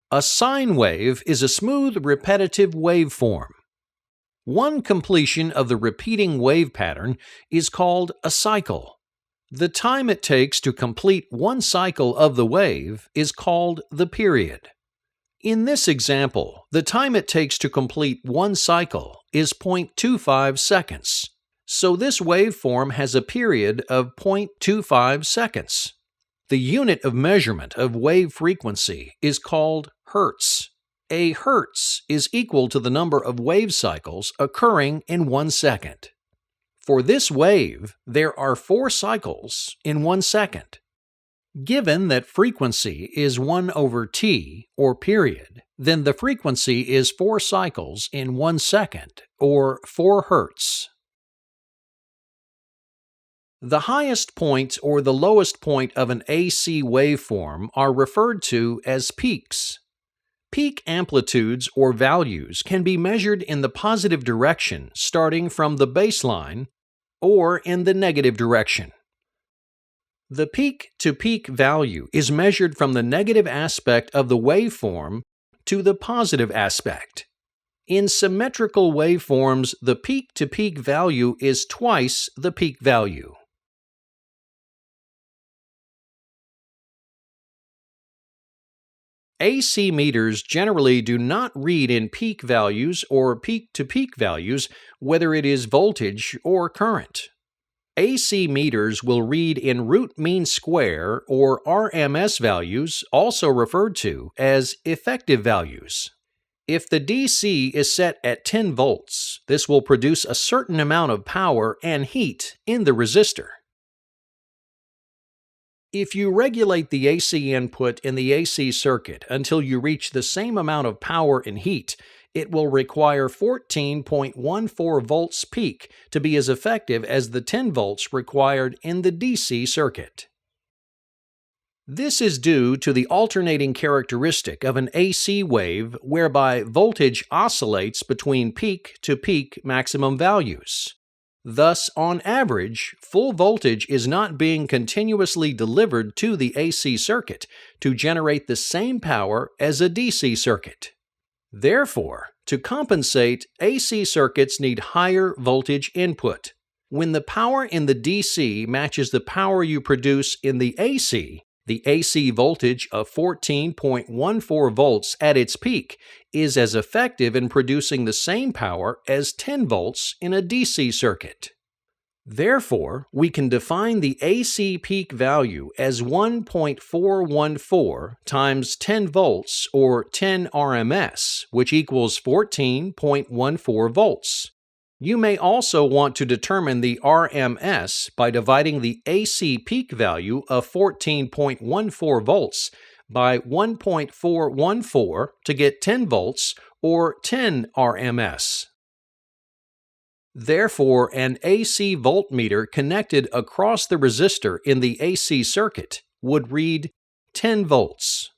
A sine wave is a smooth, repetitive waveform. One completion of the repeating wave pattern is called a cycle. The time it takes to complete one cycle of the wave is called the period. In this example, the time it takes to complete one cycle is 0.25 seconds. So this waveform has a period of 0.25 seconds. The unit of measurement of wave frequency is called hertz. A hertz is equal to the number of wave cycles occurring in 1 second. For this wave, there are 4 cycles in 1 second. Given that frequency is 1/t, or period, then the frequency is 4 cycles in 1 second, or 4 hertz. The highest point or the lowest point of an AC waveform are referred to as peaks. Peak amplitudes or values can be measured in the positive direction starting from the baseline or in the negative direction. The peak-to-peak value is measured from the negative aspect of the waveform to the positive aspect. In symmetrical waveforms, the peak-to-peak value is twice the peak value. AC meters generally do not read in peak values or peak-to-peak values, whether it is voltage or current. AC meters will read in root mean square or RMS values, also referred to as effective values. If the DC is set at 10 volts, this will produce a certain amount of power and heat in the resistor. If you regulate the AC input in the AC circuit until you reach the same amount of power and heat, it will require 14.14 volts peak to be as effective as the 10 volts required in the DC circuit. This is due to the alternating characteristic of an AC wave whereby voltage oscillates between peak-to-peak maximum values. Thus, on average, full voltage is not being continuously delivered to the AC circuit to generate the same power as a DC circuit. Therefore, to compensate, AC circuits need higher voltage input. When the power in the DC matches the power you produce in the AC voltage of 14.14 volts at its peak is as effective in producing the same power as 10 volts in a DC circuit. Therefore, we can define the AC peak value as 1.414 times 10 volts or 10 RMS, which equals 14.14 volts. You may also want to determine the RMS by dividing the AC peak value of 14.14 volts by 1.414 to get 10 volts or 10 RMS. Therefore, an AC voltmeter connected across the resistor in the AC circuit would read 10 volts.